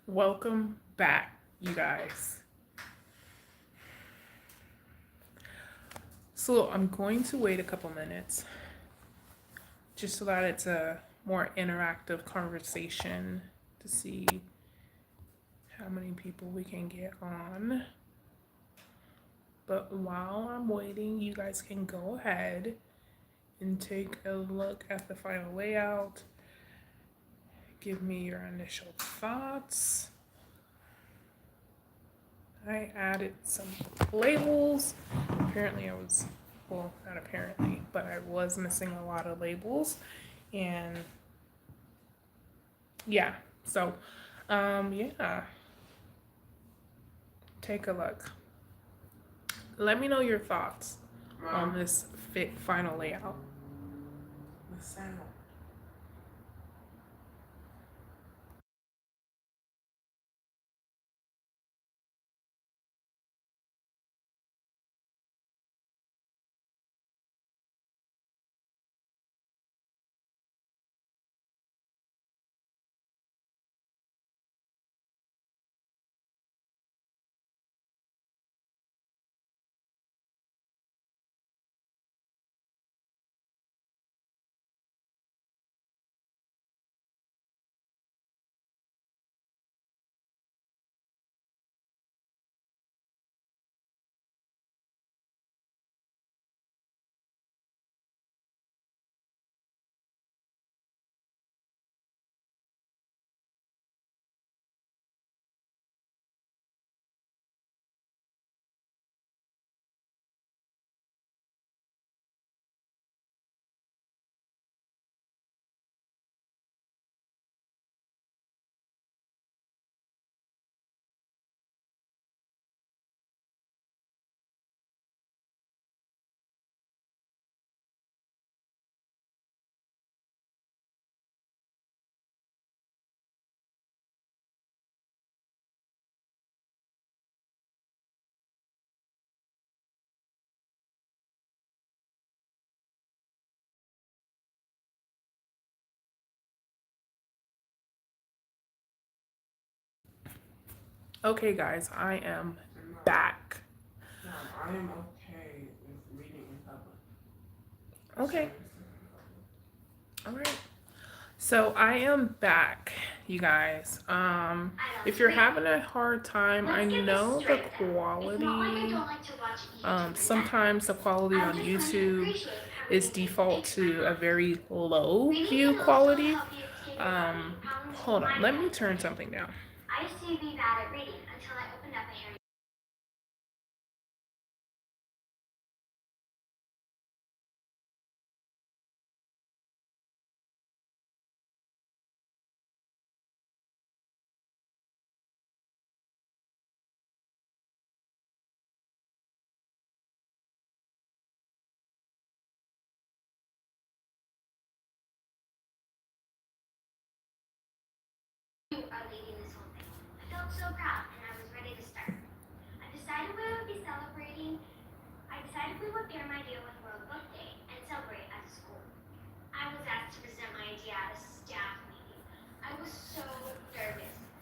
Welcome back, you guys. So I'm going to wait a couple minutes just so that it's a more interactive conversation to see how many people we can get on. But while I'm waiting, you guys can go ahead and take a look at the final layout. Give me your initial thoughts. I added some labels. Apparently, well, not apparently, but I was missing a lot of labels. And yeah, so, yeah, take a look. Let me know your thoughts on this final layout. The sound. Okay, guys, I am back. Mom, I am okay with reading in public. Okay, Service in all right. So I am back, you guys. If you're having a hard time, I know the quality. Sometimes the quality on YouTube is default to a very low view quality. Um, Hold on, let me turn something down.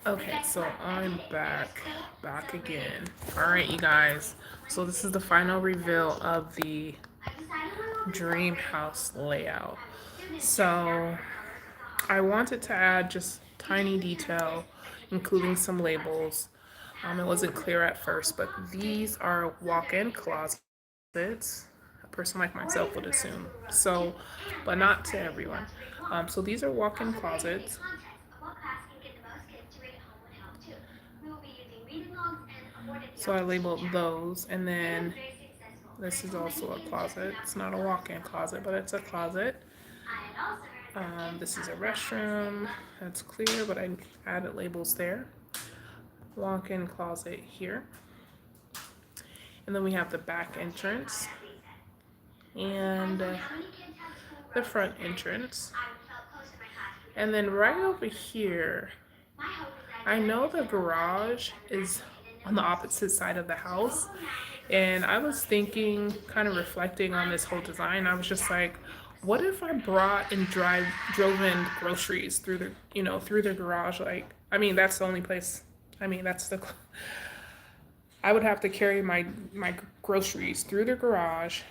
Okay, so I'm back again. All right, you guys. So this is the final reveal of the dream house layout. So I wanted to add just tiny detail, including some labels. It wasn't clear at first, but these are walk-in closets. A person like myself would assume so, but not to everyone. So these are walk-in closets. So I labeled those, and then this is also a closet. It's not a walk-in closet, but it's a closet. This is a restroom. That's clear, but I added labels there. Walk-in closet here. And then we have the back entrance and the front entrance. And then right over here, I know the garage is on the opposite side of the house. And I was thinking, kind of reflecting on this whole design, I was just like, what if I brought and drove in groceries through the, through the garage? Like, I mean, that's the only place. I mean, that's the. I would have to carry my groceries through the garage,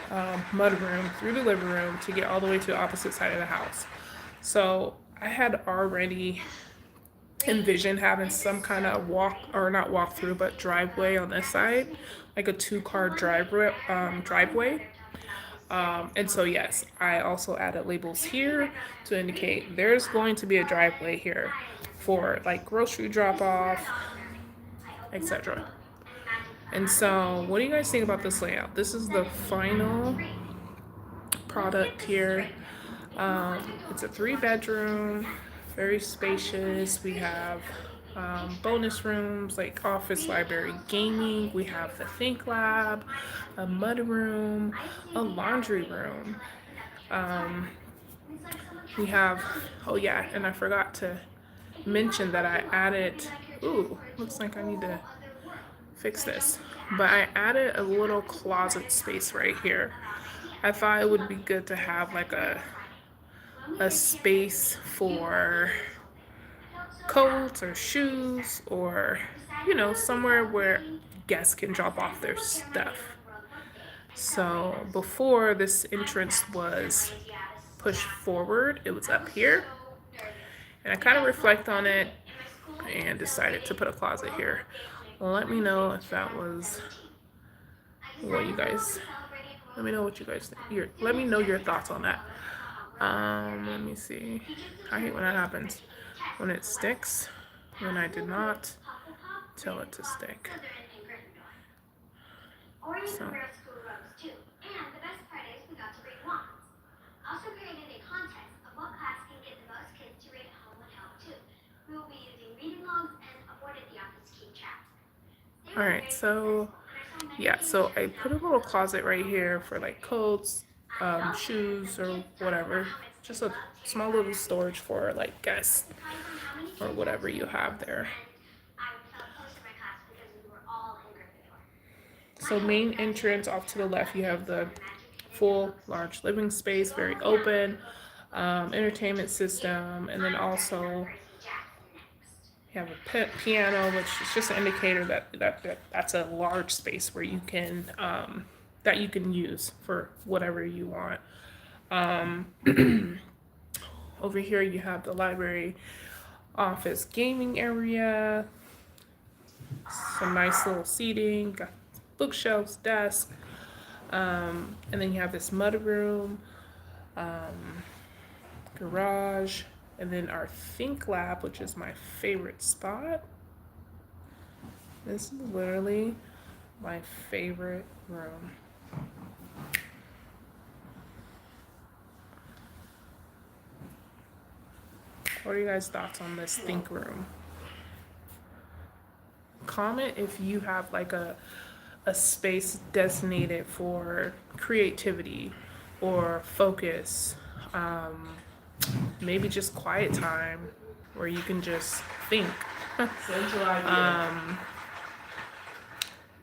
mudroom, through the living room to get all the way to the opposite side of the house. So I had already envisioned having some kind of walk or not walk through, but driveway on this side, like a two-car driveway. And so yes, I also added labels here to indicate there's going to be a driveway here for like grocery drop off, etc. And so, what do you guys think about this layout? This is the final product here. It's a 3 bedroom, very spacious. We have bonus rooms like office, library, gaming. We have the Think Lab, a mud room, a laundry room. Um, we have, oh yeah, and I forgot to mention that I added, ooh, looks like I need to fix this. But I added a little closet space right here. I thought it would be good to have like a space for coats or shoes or somewhere where guests can drop off their stuff. So before this entrance was pushed forward, it was up here. And I kind of reflect on it and decided to put a closet here. Let me know if that was what you guys. Let me know what you guys think. Let me know your thoughts on that. Let me see. I hate when that happens. When it sticks, when I did not tell it to stick. So. All right, so yeah, so I put a little closet right here for like coats, shoes, or whatever. Just a small little storage for like guests or whatever you have there. So main entrance off to the left, you have the full large living space, very open, entertainment system, and then also you have a piano, which is just an indicator that's a large space where you can that you can use for whatever you want. Over here, you have the library, office, gaming area, some nice little seating, got bookshelves, desk, and then you have this mud room, garage, and then our Think Lab, which is my favorite spot. This is literally my favorite room. What are you guys' thoughts on this Think room? Comment if you have like a space designated for creativity or focus, maybe just quiet time where you can just think.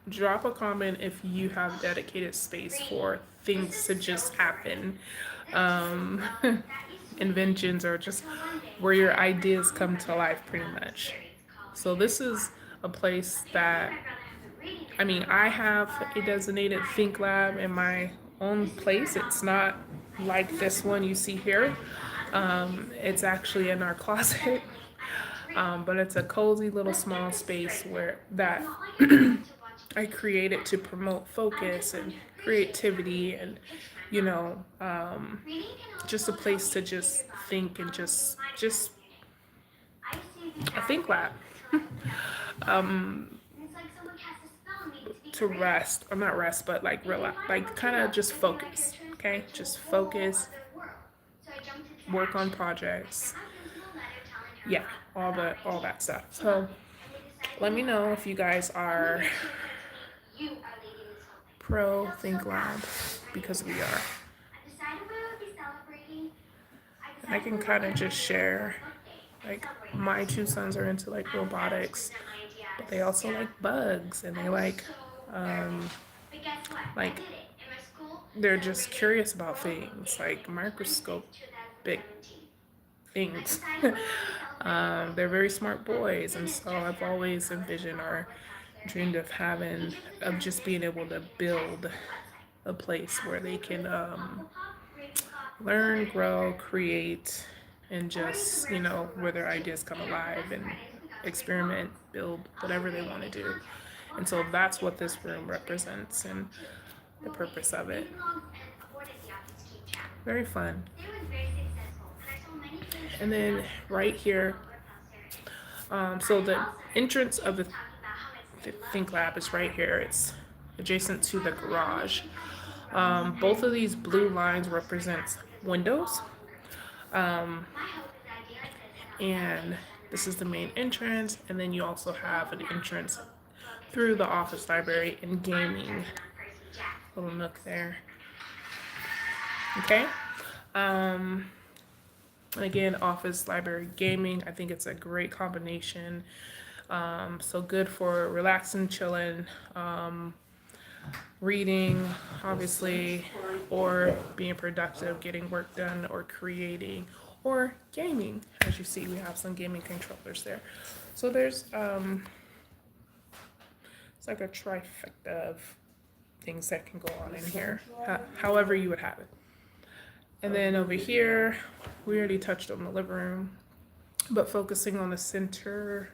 Drop a comment if you have dedicated space for things to just happen, inventions, or just where your ideas come to life, pretty much. So this is a place that, I mean, I have a designated Think Lab in my own place. It's not like this one you see here. It's actually in our closet, but it's a cozy little small space where that I created to promote focus and creativity and you know just a place to just think and just a think lab. um to rest, or not rest, but like relax, like kind of just focus. Okay, just focus, work on projects, yeah, all that stuff. So let me know if you guys are pro Think Lab, because we are. And I can kind of just share, like, my two sons are into like robotics, but they also like bugs, and they like they're just curious about things like microscopic things. They're very smart boys, and so I've always envisioned or dreamed of having, of just being able to build a place where they can learn, grow, create, and just, where their ideas come alive and experiment, build whatever they want to do. And so that's what this room represents and the purpose of it. Very fun. And then right here, so the entrance of the Think Lab is right here. It's adjacent to the garage. Both of these blue lines represents windows. Um, and this is the main entrance, and then you also have an entrance through the office, library, and gaming little nook there. Okay. And again, office, library, gaming. I think it's a great combination. So good for relaxing, chilling, reading, obviously, or being productive, getting work done, or creating, or gaming. As you see, we have some gaming controllers there. So there's it's like a trifecta of things that can go on in here, however you would have it. And then over here, we already touched on the living room, but focusing on the central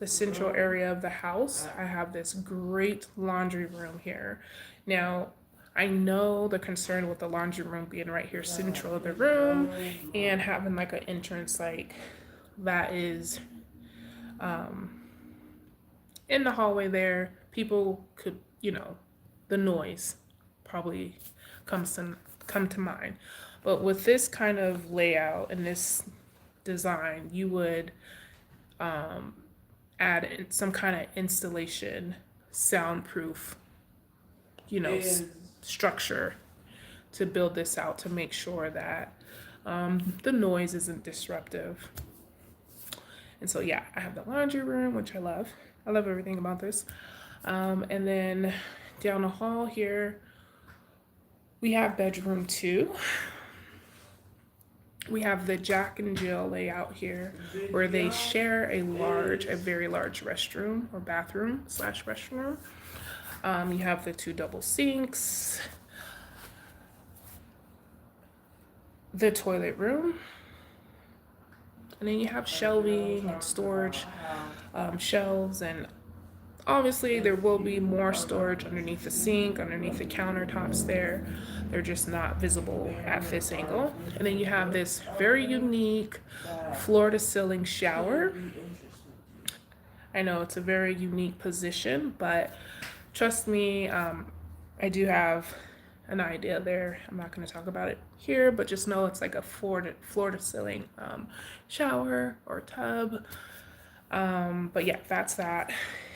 area of the house, I have this great laundry room here. Now, I know the concern with the laundry room being right here central of the room and having like an entrance like that is in the hallway there. People could, the noise probably come to mind. But with this kind of layout and this design, you would add in some kind of installation, soundproof, structure to build this out to make sure that the noise isn't disruptive. And so, yeah, I have the laundry room, which I love. I love everything about this. And then down the hall here, we have bedroom 2. We have the Jack and Jill layout here where they share a very large restroom or bathroom / restroom. You have the 2 double sinks, the toilet room, and then you have shelving and storage shelves, and obviously there will be more storage underneath the sink, underneath the countertops there. They're just not visible at this angle. And then you have this very unique floor to ceiling shower. I know it's a very unique position, but trust me, I do have an idea there. I'm not going to talk about it here, but just know it's like a floor to ceiling shower or tub. But yeah, that's that.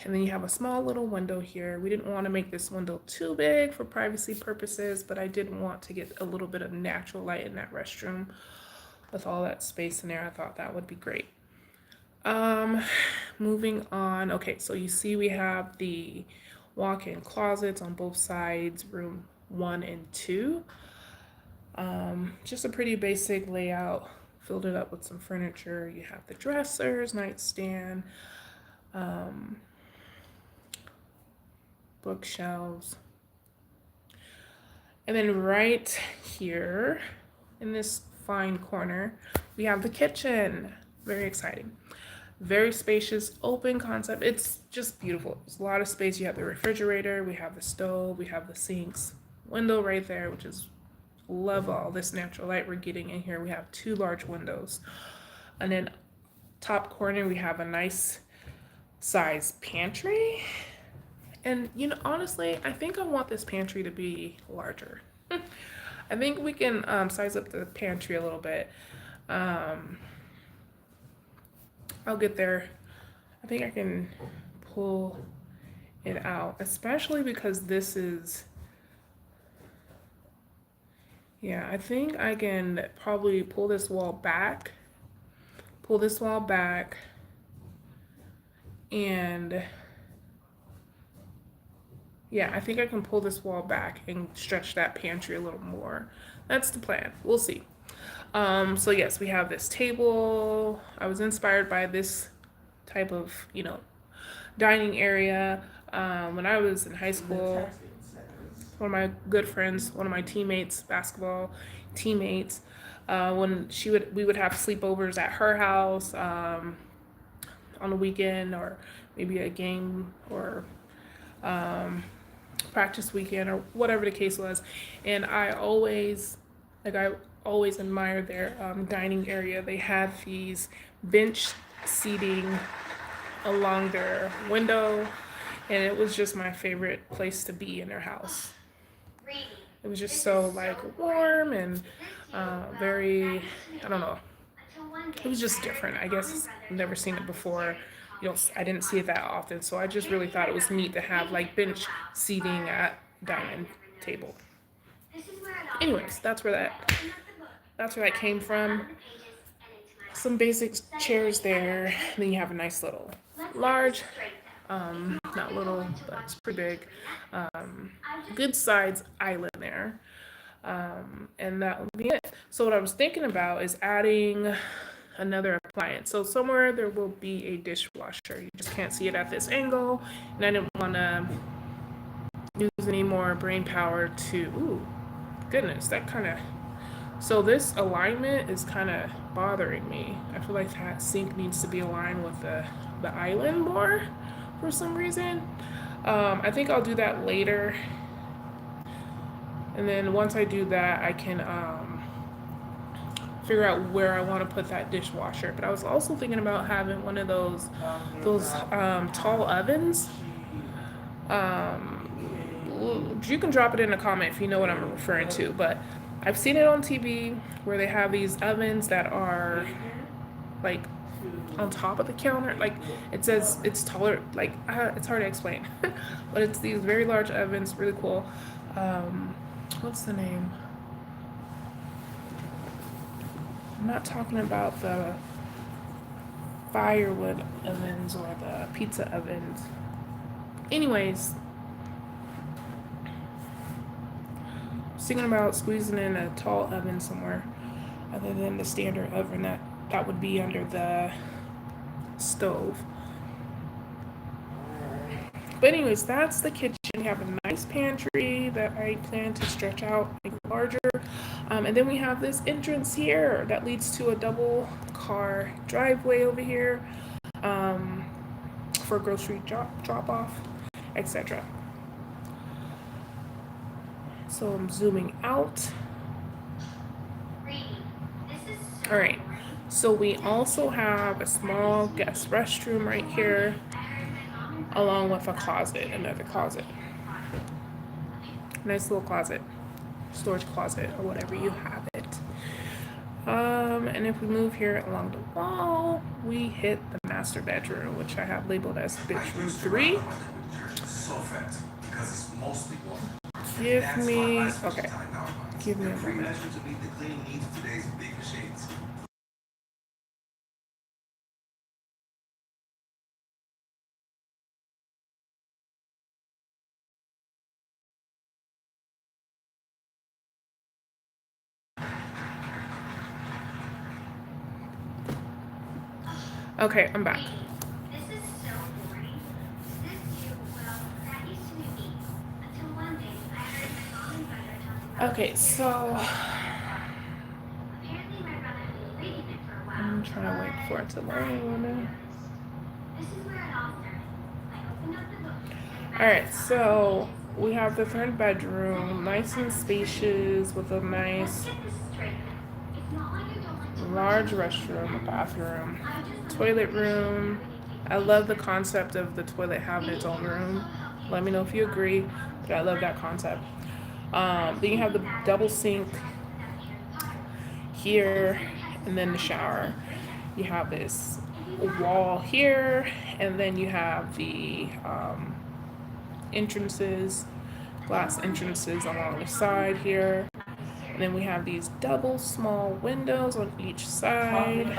And then you have a small little window here. We didn't want to make this window too big for privacy purposes, but I did want to get a little bit of natural light in that restroom with all that space in there. I thought that would be great. Moving on. Okay, so you see we have the walk-in closets on both sides, room 1 and 2. Just a pretty basic layout. Filled it up with some furniture. You have the dressers, nightstand, bookshelves. And then right here in this fine corner, we have the kitchen. Very exciting. Very spacious, open concept. It's just beautiful. There's a lot of space. You have the refrigerator, we have the stove, we have the sinks, window right there, which is love all this natural light we're getting in here. We have 2 large windows. And then top corner, we have a nice size pantry. And honestly, I think I want this pantry to be larger. I think we can size up the pantry a little bit. I'll get there. I think I can pull it out, especially because this is, yeah, I think I can probably pull this wall back, and yeah, I think I can pull this wall back and stretch that pantry a little more. That's the plan. We'll see. So yes, we have this table. I was inspired by this type of, dining area. When I was in high The school, text it says. one of my good friends, one of my teammates, basketball teammates, when we would have sleepovers at her house on the weekend, or maybe a game or um, practice weekend, or whatever the case was. And I always admired their dining area. They had these bench seating along their window, and it was just my favorite place to be in their house. It was just so like warm and very, I don't know, it was just different. I guess I've never seen it before. I didn't see it that often, so I just really thought it was neat to have like bench seating at dining table. Anyways, that's where that came from. Some basic chairs there. Then you have a nice little, large, not little, but it's pretty big, um, good size island there. And that would be it. So what I was thinking about is adding another appliance. So somewhere there will be a dishwasher. You just can't see it at this angle, and I didn't want to use any more brain power to. Ooh, goodness, that kind of. So this alignment is kind of bothering me. I feel like that sink needs to be aligned with the island more for some reason. I think I'll do that later, and then once I do that, I can figure out where I want to put that dishwasher. But I was also thinking about having one of those tall ovens. You can drop it in a comment if you know what I'm referring to. But I've seen it on TV where they have these ovens that are like on top of the counter. Like it says it's taller. Like it's hard to explain, but it's these very large ovens. Really cool. What's the name? I'm not talking about the firewood ovens or the pizza ovens. Anyways, I was thinking about squeezing in a tall oven somewhere other than the standard oven that would be under the stove. But anyways, that's the kitchen. We have a nice pantry that I plan to stretch out, make it larger. And then we have this entrance here that leads to a double car driveway over here um, for grocery drop off, etc. So I'm zooming out. All right. So we also have a small guest restroom right here, along with a closet, another closet. Nice little closet, storage closet, or whatever you have it. And if we move here along the wall, we hit the master bedroom, which I have labeled as bedroom 3. Okay, give me a moment. Okay, I'm back. Okay, so I'm trying to wait for it to load. Alright, so we have the third bedroom, nice and spacious, with a nice large restroom, a bathroom, toilet room. I love the concept of the toilet having its own room. Let me know if you agree, but I love that concept. Then you have the double sink here, and then the shower. You have this wall here, and then you have the entrances, glass entrances along the side here. And then we have these double small windows on each side.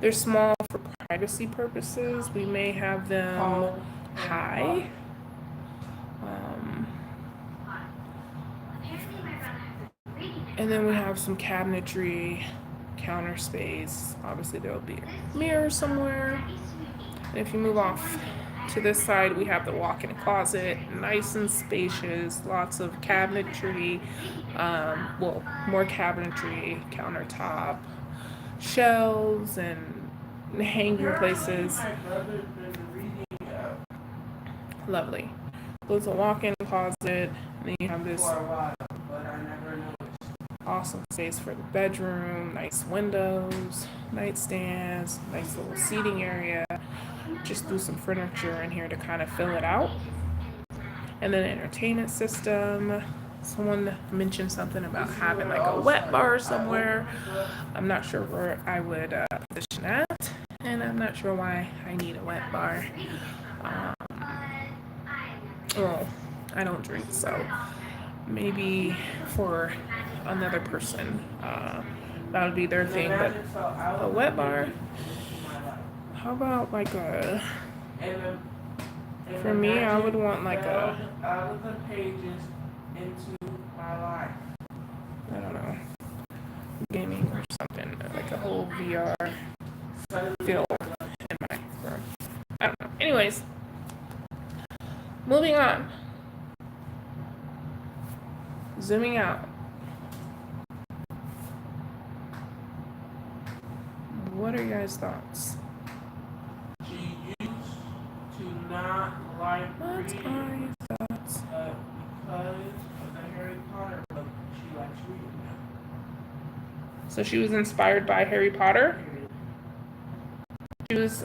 They're small for privacy purposes. We may have them high. And then we have some cabinetry, counter space. Obviously, there will be a mirror somewhere. And if you move off to this side, we have the walk-in closet, nice and spacious, lots of cabinetry, well, more cabinetry, countertop, shelves, and hanging places. My brother's been reading Lovely. So it's a walk-in closet, and then you have this for a while, but I never noticed. awesome space for the bedroom, nice windows, nightstands, nice little seating area. Just threw some furniture in here to kind of fill it out. And then entertainment system. Someone mentioned something about having like a wet bar somewhere. I'm not sure where I would position that, and I'm not sure why I need a wet bar. Well, I don't drink, so maybe for another person, that would be their thing. But a wet bar, how about like a? For me, I would want like a. Out of the pages into my life. I don't know, gaming or something, like a whole VR feel in my room. I don't know. Anyways, moving on. Zooming out. What are your guys' thoughts? She used to not like What reading are your thoughts? because of the Harry Potter book. She likes reading now. So she was inspired by Harry Potter. She was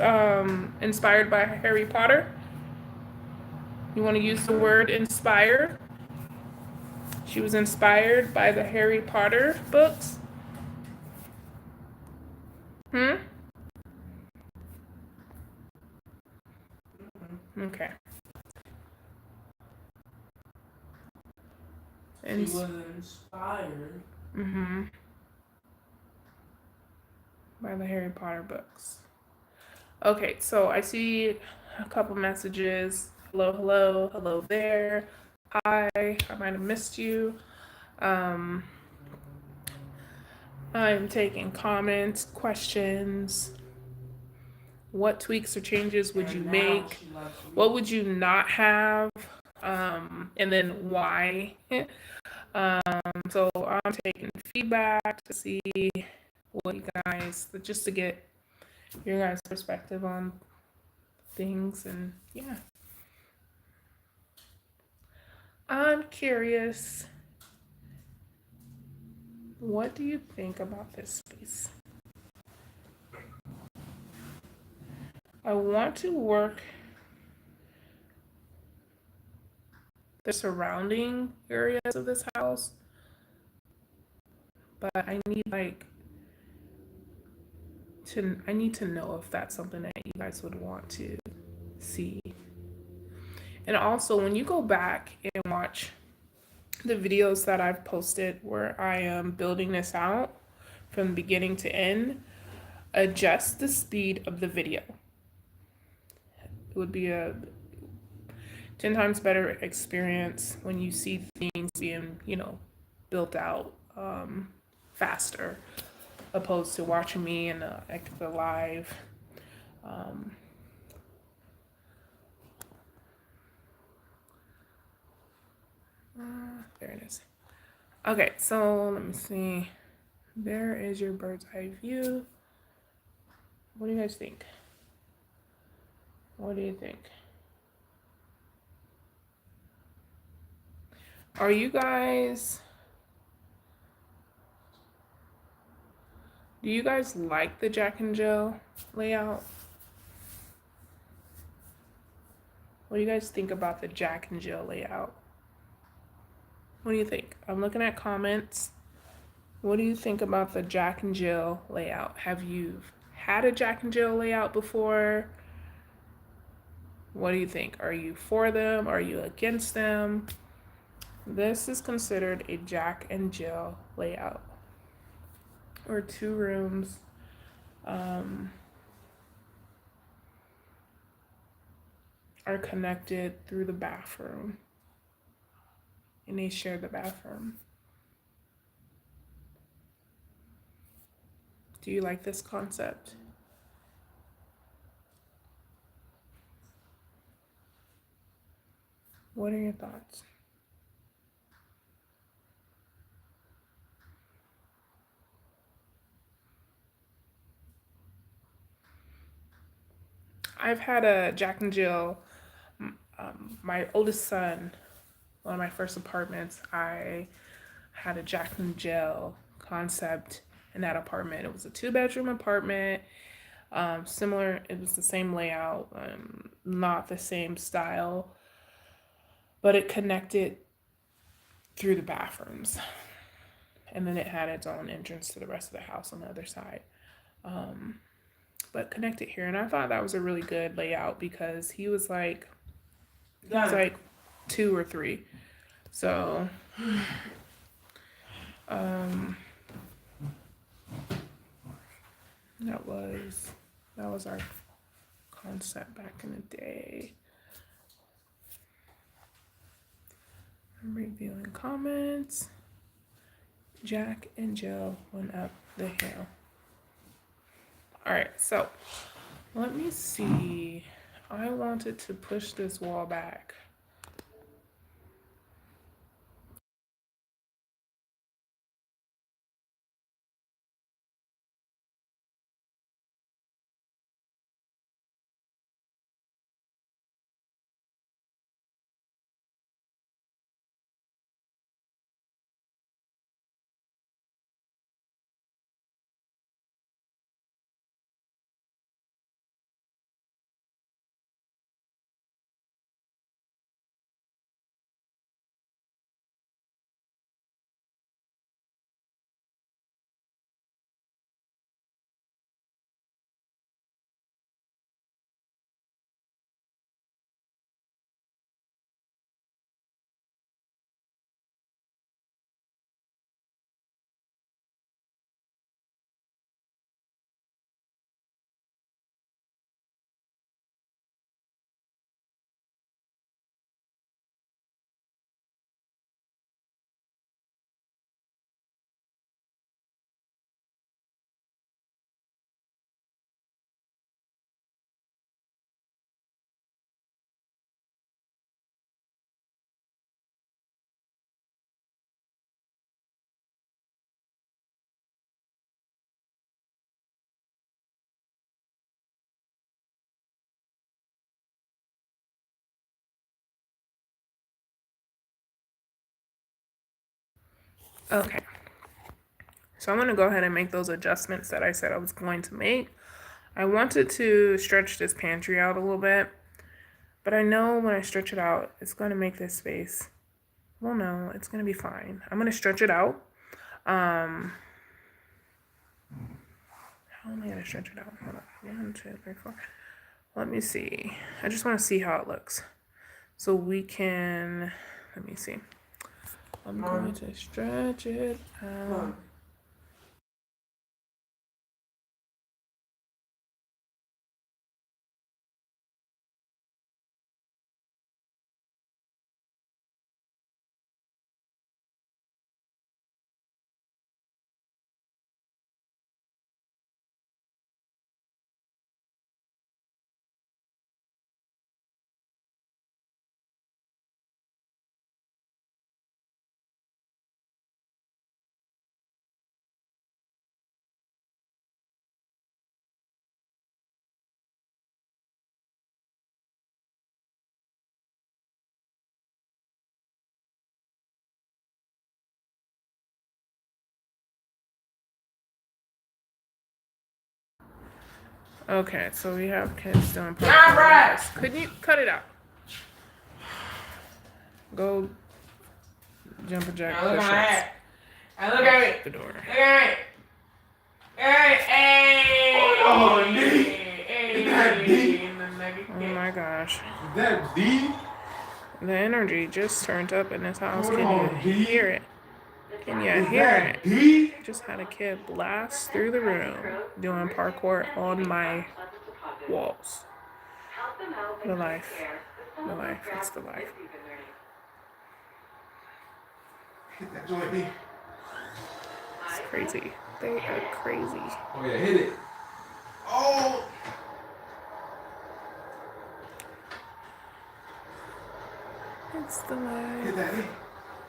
inspired by Harry Potter. You want to use the word inspired? She was inspired by the Harry Potter books. Okay. She was inspired by the Harry Potter books. Okay, so I see a couple messages. Hello, hello, hello there. Hi, I might have missed you. I'm taking comments, questions. What tweaks or changes would you make? What would you not have? And then why? So I'm taking feedback to see what you guys, just to get your guys' perspective on things, and yeah. I'm curious, what do you think about this space? I want to work the surrounding areas of this house, but I need I need to know if that's something that you guys would want to see. And also, when you go back and watch the videos that I've posted where I am building this out from beginning to end, adjust the speed of the video. It would be a 10 times better experience when you see things being, built out faster, opposed to watching me in the live. There it is. Okay, so let me see. There is your bird's eye view. What do you guys think? What do you think? Are you guys, do you guys like the Jack and Jill layout? What do you guys think about the Jack and Jill layout? What do you think? I'm looking at comments. What do you think about the Jack and Jill layout? Have you had a Jack and Jill layout before? What do you think? Are you for them? Are you against them? This is considered a Jack and Jill layout, or 2 rooms. Are connected through the bathroom, and they share the bathroom. Do you like this concept? What are your thoughts? I've had a Jack and Jill. My oldest son, one of my first apartments, I had a Jack and Jill concept in that apartment. It was a 2-bedroom apartment. Similar, it was the same layout, not the same style, but it connected through the bathrooms. And then it had its own entrance to the rest of the house on the other side. But connected here. And I thought that was a really good layout because he was like 2 or 3. So that was our concept back in the day. I'm reviewing comments. Jack and Jill went up the hill. All right, so let me see. I wanted to push this wall back. Okay. So I'm going to go ahead and make those adjustments that I said I was going to make. I wanted to stretch this pantry out a little bit, but I know when I stretch it out, it's going to make this space. Well, no, it's going to be fine. I'm going to stretch it out. How am I going to stretch it out? Hold on. 1, 2, 3, 4. Let me see. I just want to see how it looks. So we can, let me see. I'm going to stretch it out. Okay, so we have kids doing progress. Could you cut it out? Go jumper jack push-ups. And look at me. The door. Look at me. Hey. Hold on, D. Is that D? Oh my gosh. Is that D? The energy just turned up in this house. Hold Can on, you D? hear it? Can you Is hear that it? D? Just had a kid blast through the room doing parkour on my walls. The life. The life. It's the life. Hit that joint, D. It's crazy. They are crazy. Oh yeah, hit it. Oh. It's the Hit life. that. Hit.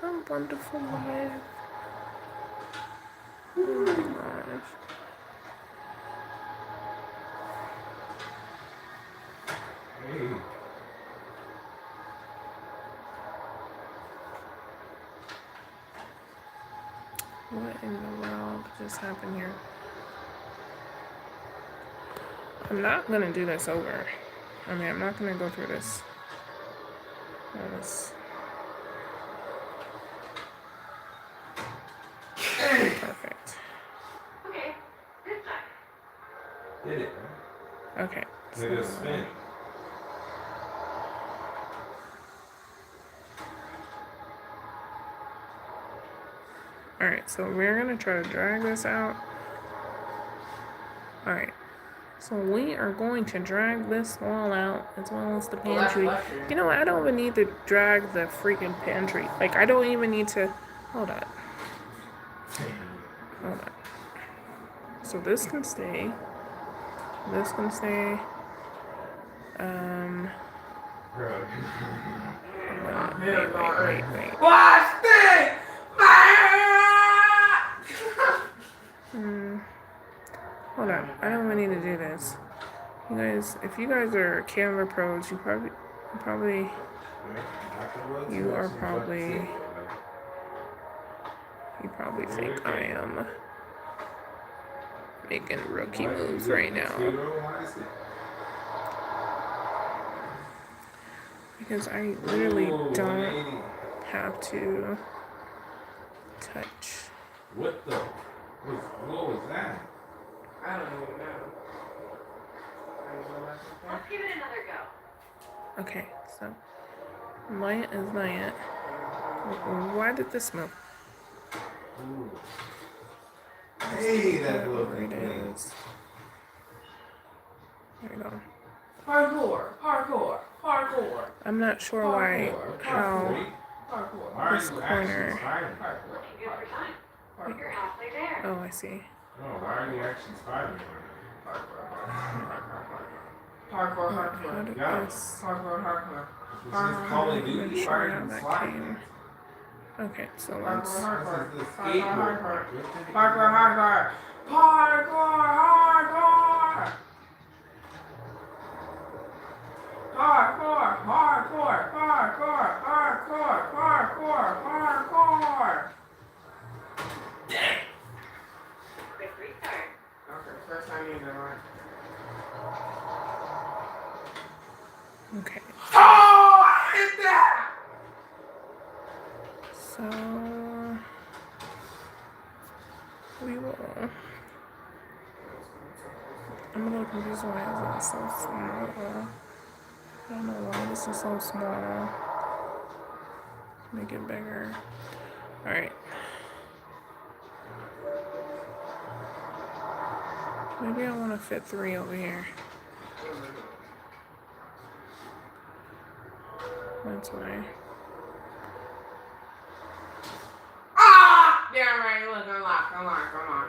A wonderful life. Oh my gosh. Hey. What in the world just happened here? I'm not gonna do this over. I mean, I'm not gonna go through this. This. Perfect. Okay, this time. Hit it. Okay. Let it spin. Alright, so we're gonna try to drag this out. Alright. So we are going to drag this wall out as well as the Oh, that's pantry. left here. You know what? I don't even need to drag the freaking pantry. Like, I don't even need to. Hold on. Hold on. So this can stay. This can stay. Bro. Wait. Watch this! Hold on. I don't even need to do this. You guys, if you guys are Canva pros, you are probably think I am making rookie moves right now. Because I literally don't have to touch. What was that? I don't even know. Let's give it another go. Okay, so light is light. Why did this move? Ooh. Hey, that little Where it thing. is. There we go. Parkour. I'm not sure why how Why are this you corner. actually spider? Looking good for time. You're halfway there. Oh, I see. No, why are you actually spider? Parkour. How did Yeah. this? Parkour. This is Call of I'm Duty. not Why sure are how you that sliding? came. Okay, so let's. This is the skateboard. Parkour. Quick restart. Okay, first time using it, right? Okay, Oh, I hit that! so we will. I'm a little confused why is it so small. I don't know why this is so small. Make it bigger. Alright. Maybe I want to fit 3 over here. That's why. Ah! Damn right, look, come on.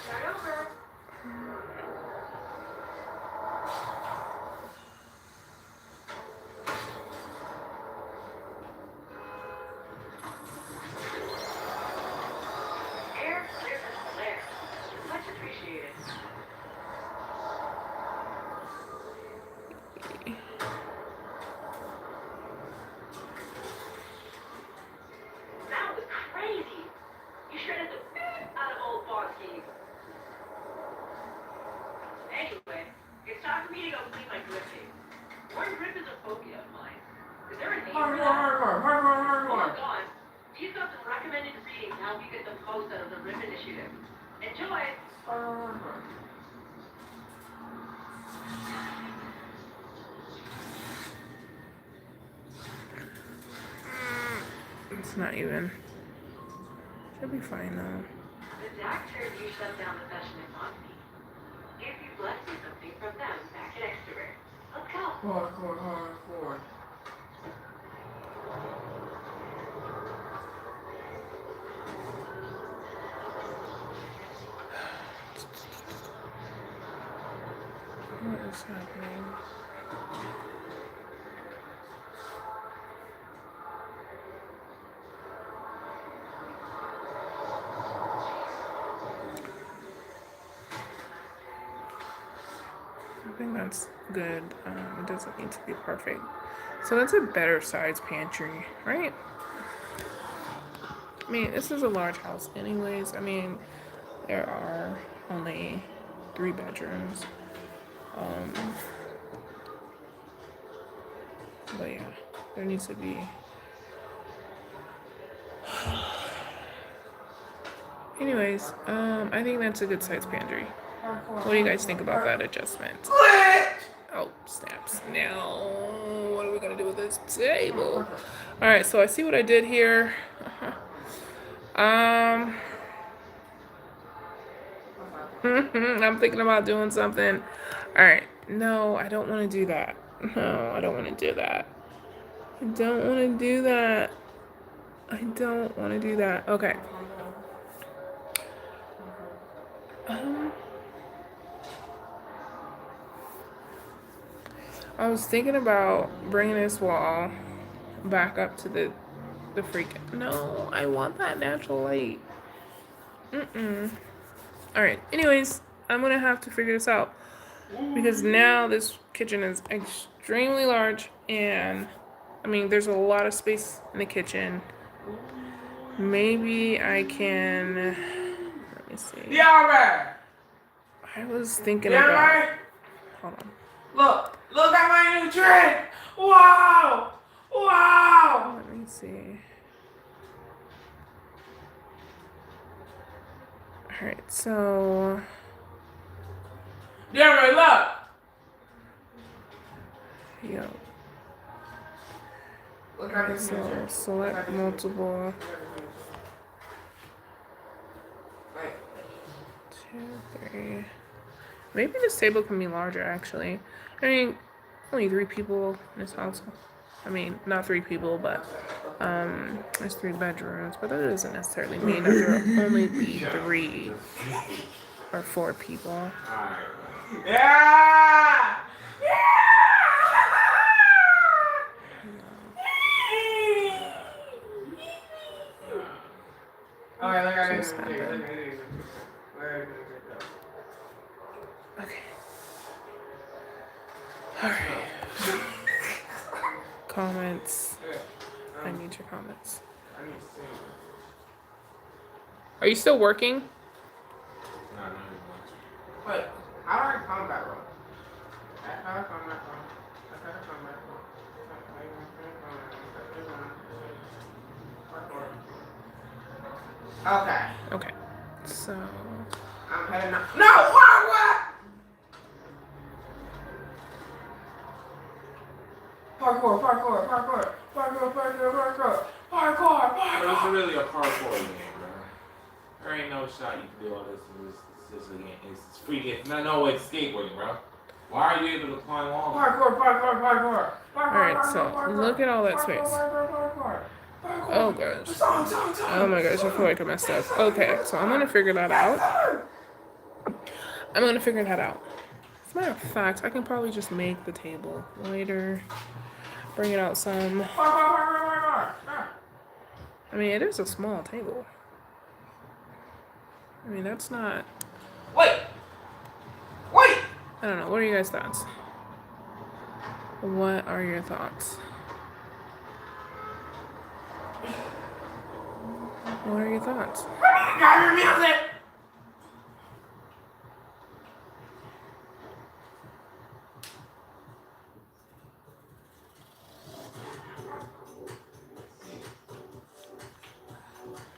Start over. Air, clear as flare. Much appreciated. That was crazy. You shredded the beat out of old Bonsky. Anyway, it's time for me to go clean my gripping. One grip is a phobia of mine. Is there a name for that? Hold on. These got some recommended readings to help you get the most out of the RIP initiative. Enjoy! It's not even. Should be fine though. The doctor you shut down the session in Bonsky. If you blessed me something from them back at Extrovert. Let's go. Parkour. What is happening? I think that's good. It doesn't need to be perfect. So that's a better size pantry, right? I mean, this is a large house anyways. I mean, there are only 3 bedrooms. But yeah, there needs to be. Anyways, I think that's a good size pantry. What do you guys think about that adjustment? Oh, snaps. Now, what are we gonna do with this table? Alright, so I see what I did here. I'm thinking about doing something. Alright, no, I don't want to do that. No, I don't want to do that. I don't want to do that. I don't want to do that. Okay. I was thinking about bringing this wall back up to the freaking. No, I want that natural light. Alright, anyways, I'm gonna have to figure this out. Because now this kitchen is extremely large and I mean there's a lot of space in the kitchen. Maybe I can let me see. Yeah, I was thinking about hold on. Look at my new trick! Wow! Wow! Let me see. Alright, so Yeah, look! yo. Look at this So picture. select multiple. Wait. 2, 3. Maybe this table can be larger actually. I mean, only 3 people in this house. I mean, not 3 people, but there's 3 bedrooms. But that doesn't necessarily mean that there only be 3 or 4 people. Alright. Yeah! Alright, look at this Just picture. happened. Look at this. Where did it go? Okay. Alright. Comments. I need your comments. I need to see. Are you still working? Not anymore. Wait, how do I come back, bro? How do I come back, bro? How do I come back, bro? Okay, Okay. So I'm heading up. No, what? Parkour. But it's really a parkour game, bro. There ain't no shot you can do all this. It's just a game. It's free game. No way it's skateboarding, bro. Why are you able to climb walls? Parkour. alright, so look at all that space. Oh gosh. Oh my gosh, I feel like I messed up. Okay, so I'm gonna figure that out. As a matter of fact, I can probably just make the table later. Bring it out some. I mean, it is a small table. I mean, that's not. Wait! I don't know. What are you guys' thoughts? What are your thoughts? What are your thoughts? Got your music!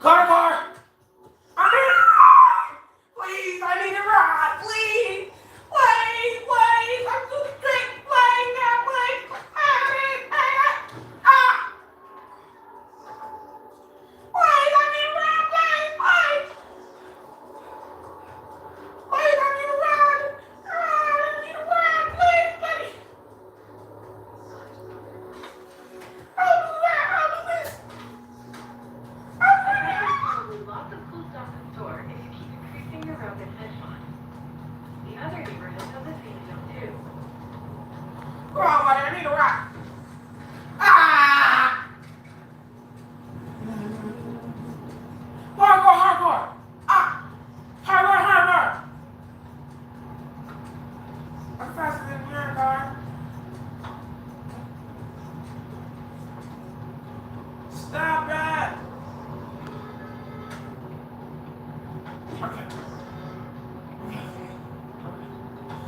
Car! Please, I need a ride, please! Please! I'm too sick, please! Please, I need a ride, please! Please, I need a ride! I need a ride, please, buddy! I'll do that,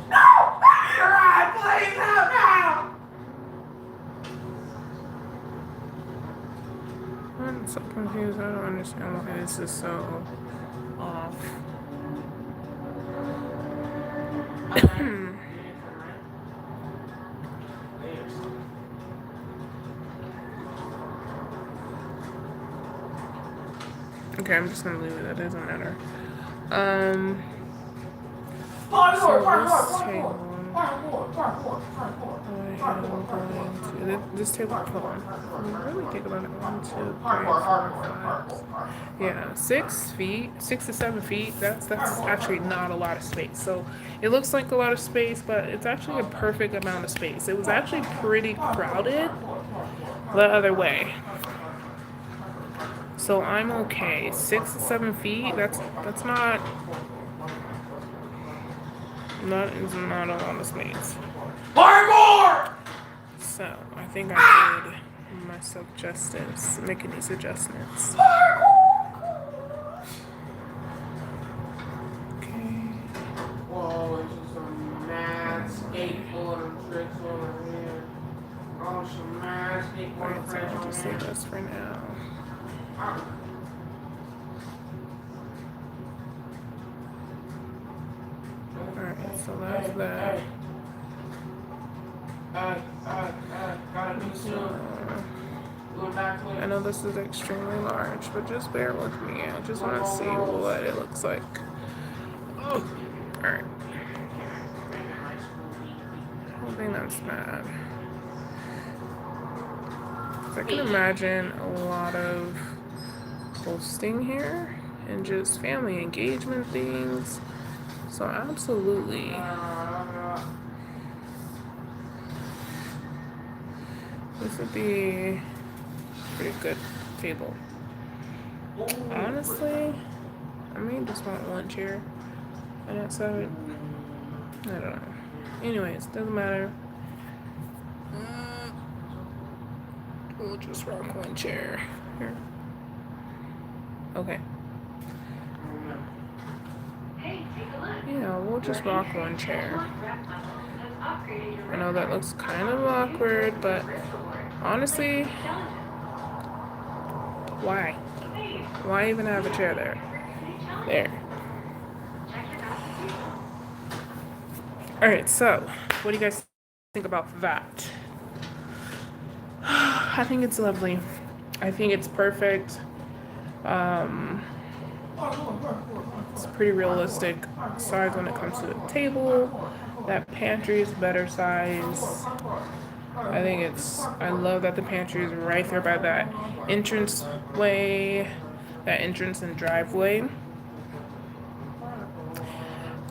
No! Rod, please, no, no! I'm so confused. I don't understand why this is so off. Okay, I'm just gonna leave it. That doesn't matter. This table, hold on. Let me think about it. 1, 2, 3, 4, 5. Yeah, 6 feet, 6 to 7 feet. That's actually not a lot of space. So it looks like a lot of space, but it's actually a perfect amount of space. It was actually pretty crowded the other way. So I'm okay. 6 to 7 feet. That's not. That is not a lot of space. More! So I think I did myself justice making these adjustments. Okay. Whoa, it's just some mad skateboarding tricks over here. Oh, some mad skateboarding Alright, so tricks I'll just over leave here. this for now. Alright, so that's that. Gotta do soon. Going back to I know this is extremely large, but just bear with me. I just want to see what it looks like. Oh. Alright. I think that's bad. 'Cause I can imagine a lot of hosting here and just family engagement things. So absolutely. This would be a pretty good table. Honestly, I may just want one chair on that side. I don't know. Anyways, doesn't matter. We'll just rock one chair here. Okay. Hey, take a look. Yeah, we'll just rock one chair. I know that looks kind of awkward, but honestly, why? Why even have a chair there? There. Alright, so what do you guys think about that? I think it's lovely. I think it's perfect. It's pretty realistic size when it comes to the table. That pantry is better size. I love that the pantry is right there by that entrance way, that entrance and driveway.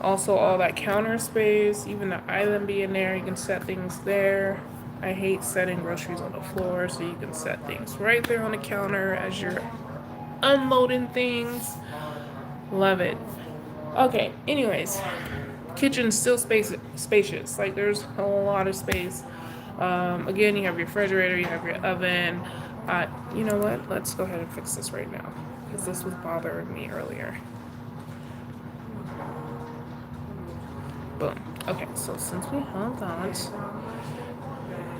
Also, all that counter space, even the island being there, you can set things there. I hate setting groceries on the floor, so you can set things right there on the counter as you're unloading things. Love it. Okay, anyways, kitchen's still spacious. Like, there's a lot of space. Again, you have your refrigerator, you have your oven. You know what? Let's go ahead and fix this right now, because this was bothering me earlier. Boom. Okay, so since we have that,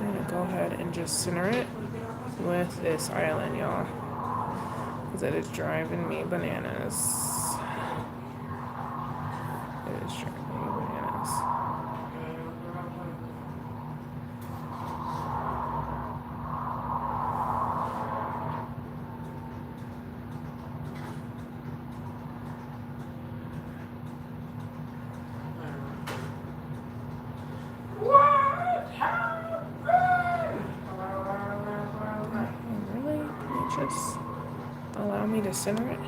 I'm gonna go ahead and just center it with this island, y'all, because it is driving me bananas. It is driving me bananas. Really? Can you just allow me to center it?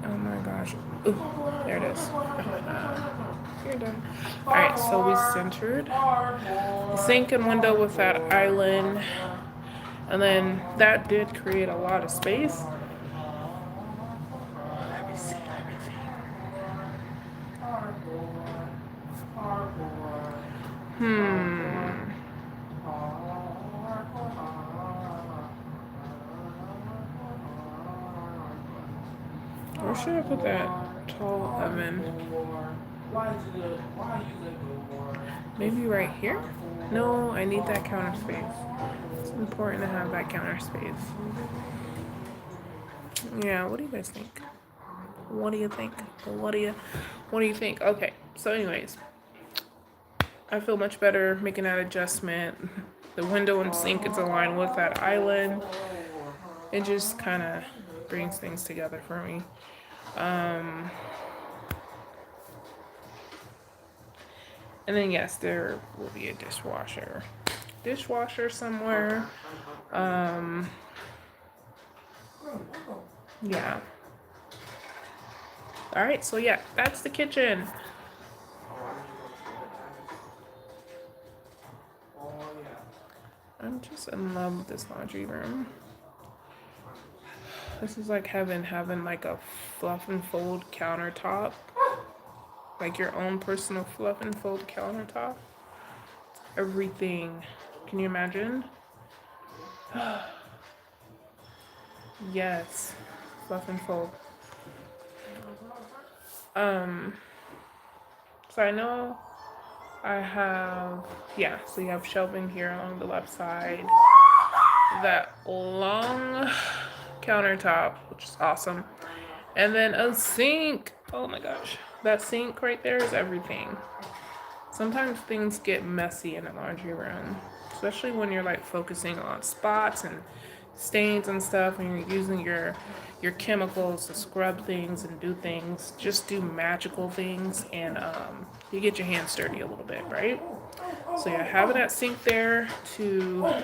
Oh my gosh. Ooh, there it is. You're done. Alright, so we centered the sink and window with that island. And then that did create a lot of space. Let me see. Where should I put that tall oven? Maybe right here? No, I need that counter space. It's important to have that counter space. Yeah, what do you guys think? What do you think? What do you think? Okay, so anyways, I feel much better making that adjustment. The window and sink is aligned with that island. It just kind of brings things together for me. And then yes, there will be a dishwasher somewhere. Yeah. All right, so yeah, that's the kitchen. I'm just in love with this laundry room. This is like heaven, having like a fluff and fold countertop. Like your own personal fluff and fold countertop. Everything. Can you imagine? Yes. Fluff and fold. So I know I have, yeah, so you have shelving here along the left side. That long countertop, which is awesome. And then a sink. Oh my gosh. That sink right there is everything. Sometimes things get messy in a laundry room, especially when you're like focusing on spots and stains and stuff, and you're using your chemicals to scrub things and do things, just do magical things, and you get your hands dirty a little bit, right? So yeah, having that sink there to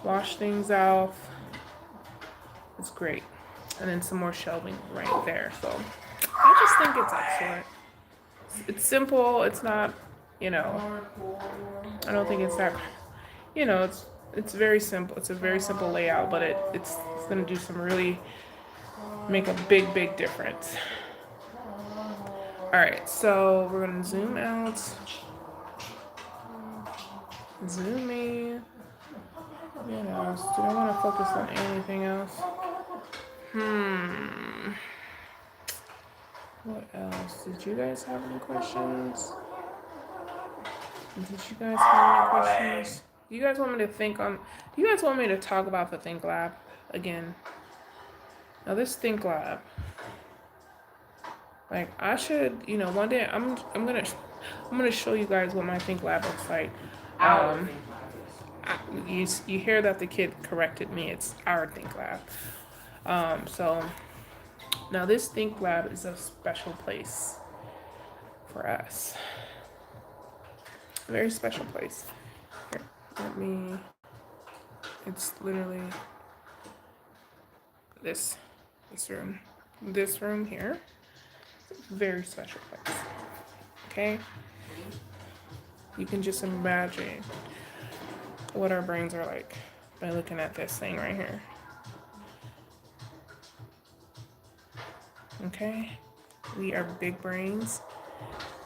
wash things off is great. And then some more shelving right there. So I just think it's excellent. It's simple. It's not, I don't think it's that, it's very simple. It's a very simple layout, but it's going to do some really, make a big difference. All right, so we're going to zoom out. Zoom in. What else? Do I want to focus on anything else? What else? Did you guys have any questions? Do you guys want me to do you guys want me to talk about the Think Lab again? Now this Think Lab, like I should, one day I'm gonna show you guys what my Think Lab looks like. You hear that the kid corrected me. It's our Think Lab. So now this Think Lab is a special place for us. A very special place. Here, it's literally this room. This room here. It's a very special place. Okay? You can just imagine what our brains are like by looking at this thing right here. Okay? We are big brains.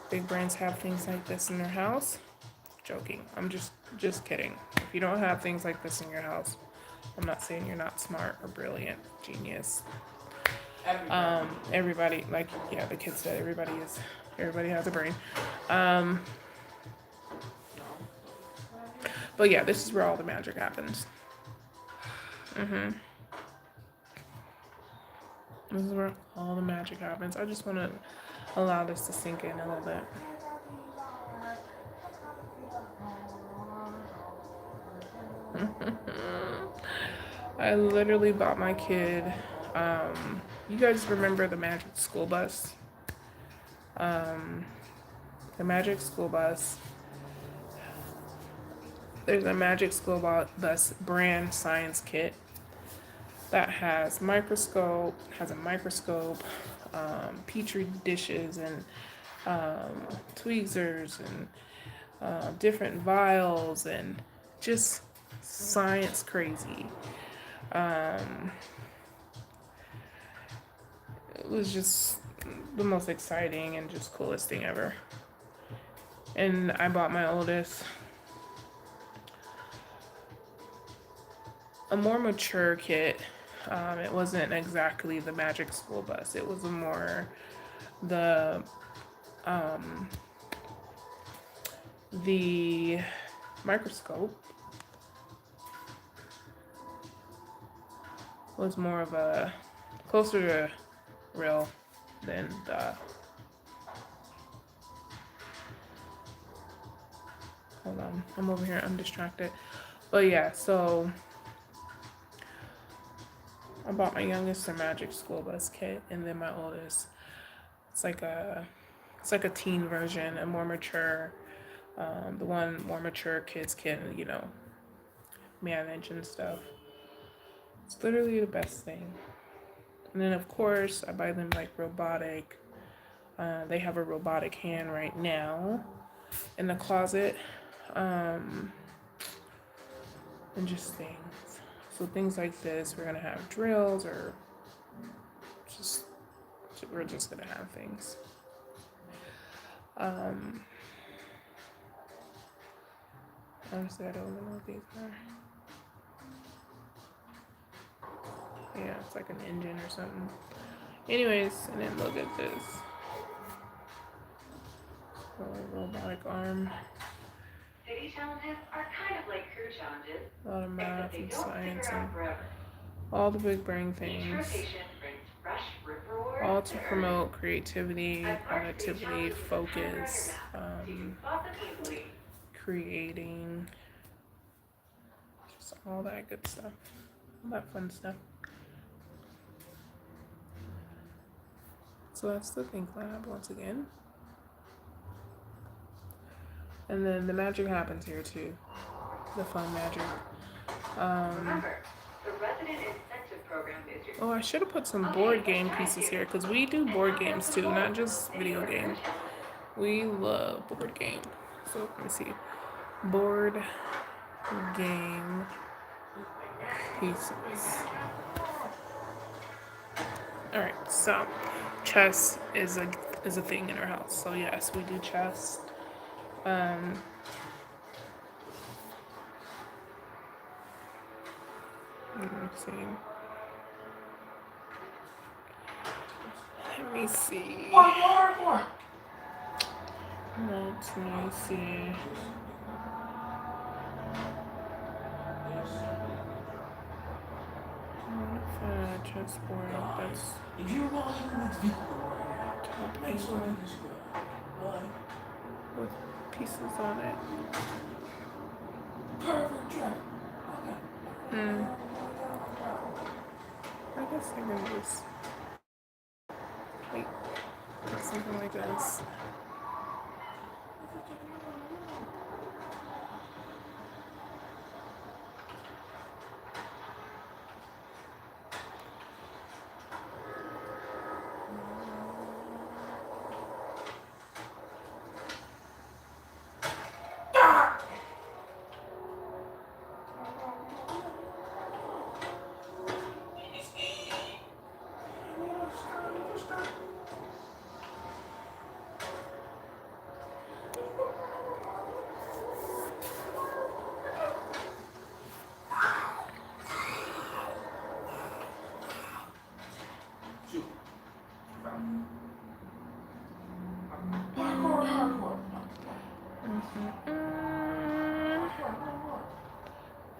Big brains have things like this in their house. Joking. I'm just kidding. If you don't have things like this in your house, I'm not saying you're not smart or brilliant, genius. Everybody, like, yeah, the kid said everybody has a brain. But yeah, this is where all the magic happens. This is where all the magic happens. I just want to allow this to sink in a little bit. I literally bought my kid, you guys remember the Magic School Bus? The Magic School Bus. There's a Magic School Bus brand science kit that has a microscope, petri dishes, and tweezers, and different vials, and just science crazy. It was just the most exciting and just coolest thing ever. And I bought my oldest a more mature kit. It wasn't exactly the magic school bus. It was more the the microscope was more of a closer to real than the. Hold on, I'm over here. I'm distracted. But yeah, so I bought my youngest a magic school bus kit, and then my oldest, it's like a teen version, a more mature. The one more mature kids can, manage and stuff. It's literally the best thing. And then of course I buy them like robotic. They have a robotic hand right now in the closet, and just things. So things like this, we're gonna have drills, or just we're just gonna have things. Honestly, I don't even know what these are. Yeah, it's like an engine or something. Anyways, and then look at this. Robotic arm. City challenges are kind of like crew challenges, A lot of except math they and don't science stick and around forever. all the big brain Each things. rotation brings fresh rip rewards All to earn. promote creativity, As our city productivity, challenges are focus, temporary now, so you can spot them easily. creating, just all that good stuff, all that fun stuff. So that's the Think Lab once again. And then the magic happens here too, the fun magic. Remember, the resident incentive program is your. Oh, I should have put some board game pieces here because we do board games too, not just video games. We love board game. So let me see. Board game pieces. Alright, so chess is a thing in our house. So yes, we do chess. Let me see. Let me see. Let me see. Chessboard. That's top angle with pieces on it. I guess I can just like something like this.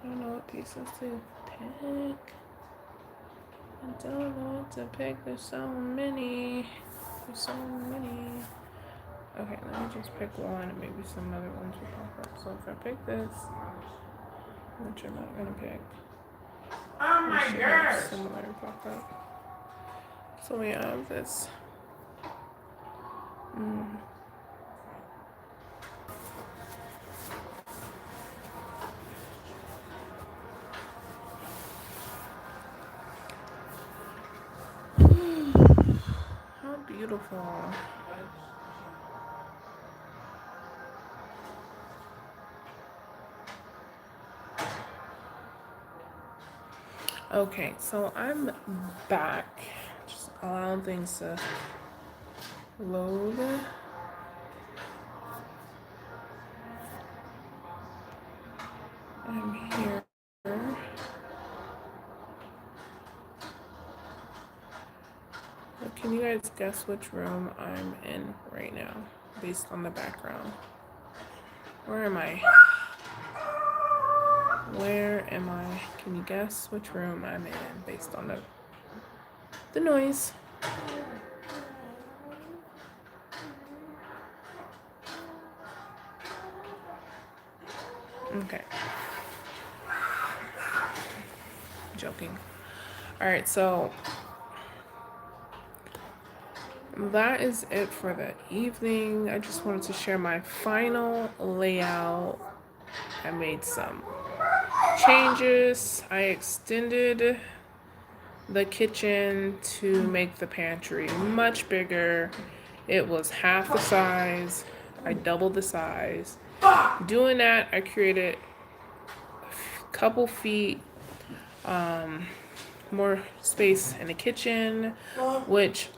I don't know what pieces to pick. I don't know what to pick. There's so many. Okay, let me just pick one and maybe some other ones will pop up. So if I pick this, which I'm not gonna pick, Oh we my should have gosh! similar pop up. So we have this. How beautiful. Okay, so I'm back. Just allowing things to load. I'm here. Can you guys guess which room I'm in right now based on the background? Where am I? Where am I? Can you guess which room I'm in based on the noise? Okay. Joking. All right, so that is it for the evening. I just wanted to share my final layout. I made some changes. I extended the kitchen to make the pantry much bigger. It was half the size. I doubled the size. Doing that, I created a couple feet more space in the kitchen, which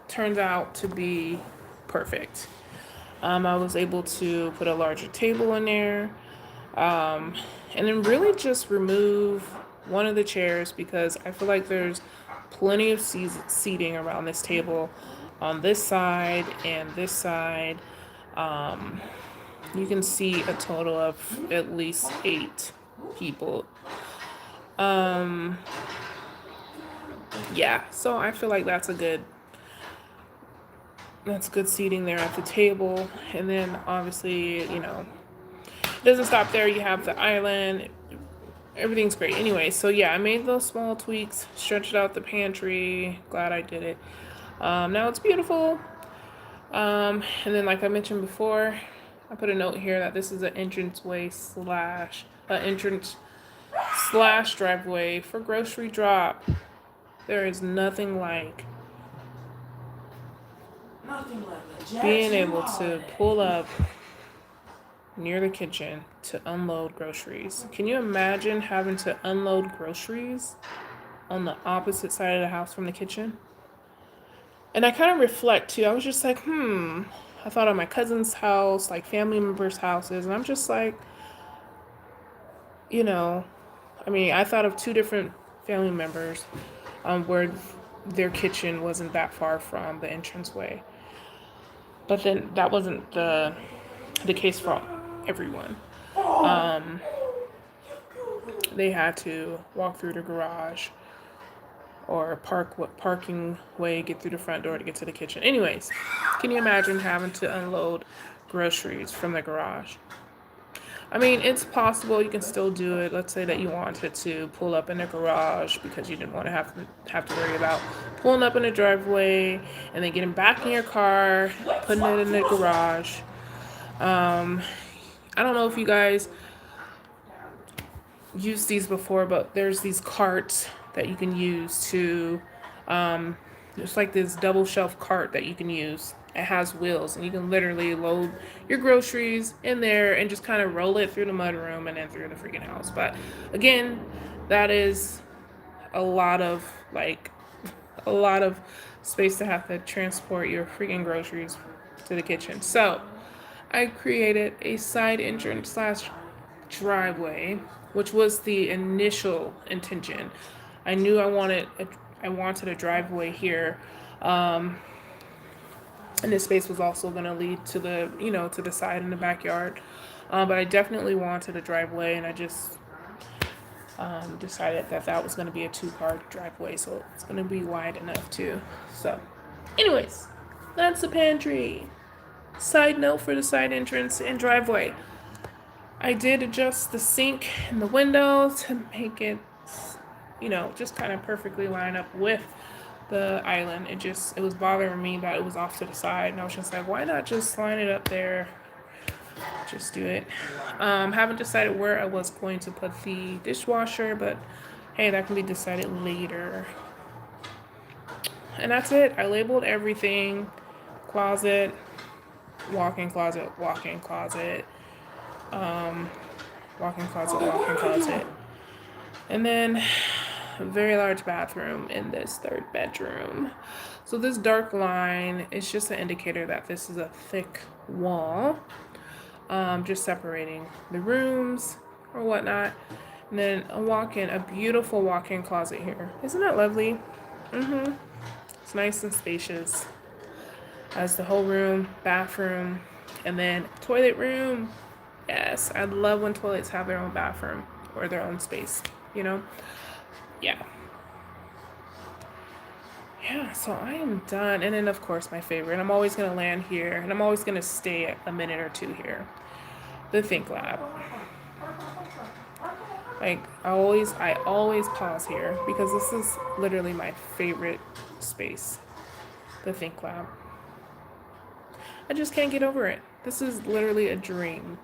turns out to be perfect. I was able to put a larger table in there, and then really just remove one of the chairs because I feel like there's plenty of seating around this table on this side and this side. You can see a total of at least 8 people. Yeah, so I feel like that's good seating there at the table. And then obviously, it doesn't stop there. You have the island. Everything's great. Anyway, so yeah, I made those small tweaks, stretched out the pantry. Glad I did it. Now it's beautiful. And then like I mentioned before, I put a note here that this is an entrance slash driveway for grocery drop. There is nothing like being able to pull up near the kitchen to unload groceries. Can you imagine having to unload groceries on the opposite side of the house from the kitchen? And I kind of reflect too. I was just like, I thought of my cousin's house, like family members' houses, and I'm just like, I thought of 2 different family members where their kitchen wasn't that far from the entranceway. But then that wasn't the case for everyone. They had to walk through the garage or parking way, get through the front door to get to the kitchen. Anyways, can you imagine having to unload groceries from the garage? I mean, it's possible you can still do it. Let's say that you wanted to pull up in the garage because you didn't want to have to worry about pulling up in the driveway and then getting back in your car, putting it in the garage. I don't know if you guys used these before, but there's these carts that you can use to, there's like this double shelf cart that you can use. It has wheels and you can literally load your groceries in there and just kind of roll it through the mudroom and then through the freaking house. But again, that is a lot of space to have to transport your freaking groceries to the kitchen. So I created a side entrance slash driveway, which was the initial intention. I knew I wanted a driveway here. And this space was also going to lead to the, to the side in the backyard. But I definitely wanted a driveway, and I just decided that was going to be a 2-car driveway, so it's going to be wide enough too. So, anyways, that's the pantry. Side note for the side entrance and driveway. I did adjust the sink and the window to make it, just kind of perfectly line up with the island. It was bothering me that it was off to the side, and I was just like, why not just line it up there? Just do it. Haven't decided where I was going to put the dishwasher, but hey, that can be decided later. And that's it. I labeled everything. Closet, walk-in closet, walk-in closet, walk-in closet, walk-in closet. And then a very large bathroom in this 3rd bedroom. So this dark line is just an indicator that this is a thick wall, just separating the rooms or whatnot. And then a beautiful walk-in closet here. Isn't that lovely? It's nice and spacious. Has the whole room, bathroom, and then toilet room. Yes, I love when toilets have their own bathroom or their own space, you know? Yeah. Yeah, so I am done. And then, of course, my favorite. I'm always going to land here, and I'm always going to stay a minute or two here. The Think Lab. Like, I always pause here because this is literally my favorite space. The Think Lab. I just can't get over it. This is literally a dream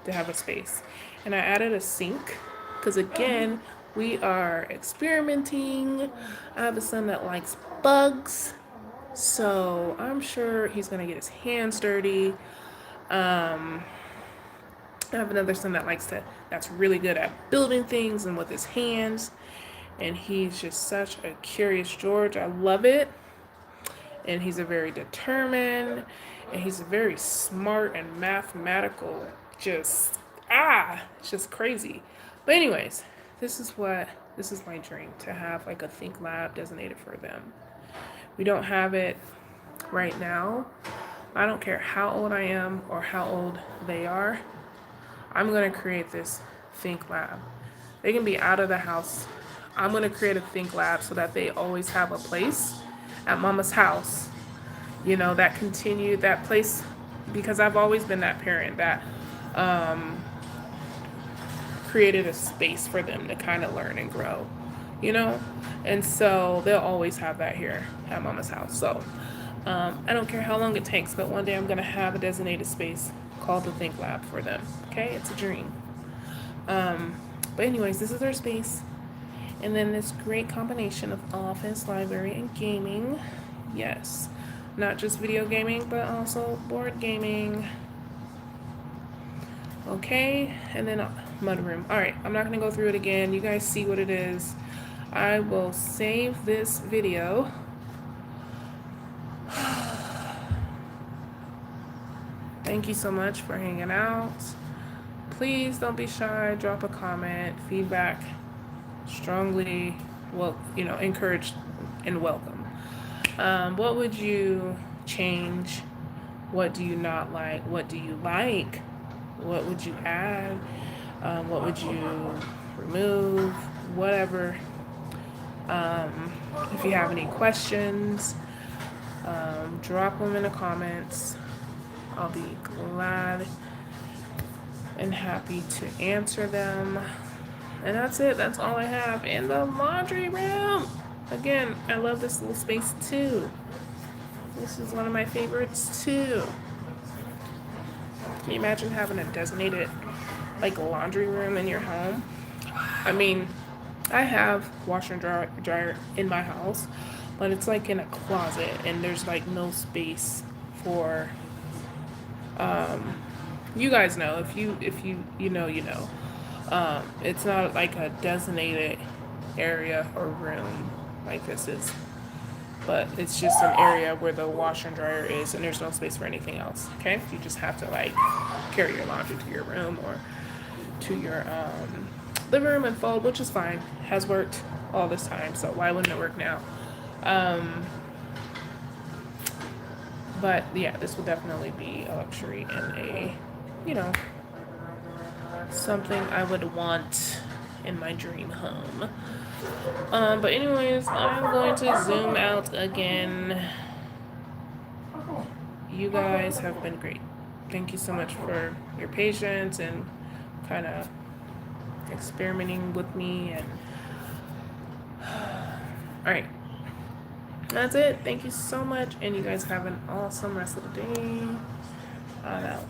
to have a space. And I added a sink because, again, we are experimenting. I have a son that likes bugs, so I'm sure he's gonna get his hands dirty. I have another son that's really good at building things and with his hands, and he's just such a curious George. I love it. And he's a very determined, and he's very smart and mathematical. It's just crazy. But anyways, this is my dream, to have like a Think Lab designated for them. We don't have it right now. I don't care how old I am or how old they are. I'm gonna create this Think Lab. They can be out of the house. I'm gonna create a Think Lab so that they always have a place at Mama's house. You know, that place, because I've always been that parent that created a space for them to kind of learn and grow, you know? And so they'll always have that here at Mama's house. So I don't care how long it takes, but one day I'm gonna have a designated space called the Think Lab for them. Okay, it's a dream. But anyways, this is their space. And then this great combination of office, library, and gaming. Yes, not just video gaming, but also board gaming. Okay, and then mudroom. All right, I'm not gonna go through it again. You guys see what it is. I will save this video. Thank you so much for hanging out. Please don't be shy. Drop a comment. Feedback strongly, encouraged and welcome. What would you change? What do you not like? What do you like? What would you add? What would you remove? Whatever. If you have any questions, drop them in the comments. I'll be glad and happy to answer them. And that's it. That's all I have in the laundry room. Again, I love this little space too. This is one of my favorites too. Can you imagine having a designated laundry room in your home? I mean, I have washer and dryer in my house, but it's like in a closet, and there's no space for. You guys know, if you know. It's not like a designated area or room like this is, but it's just an area where the washer and dryer is, and there's no space for anything else. Okay, you just have to carry your laundry to your room or to your living room and fold, which is fine. Has worked all this time, so why wouldn't it work now? But yeah, this will definitely be a luxury and a, something I would want in my dream home. But anyways, I'm going to zoom out again. You guys have been great. Thank you so much for your patience and kind of experimenting with me. And all right, that's it. Thank you so much, and you guys have an awesome rest of the day. I'm out.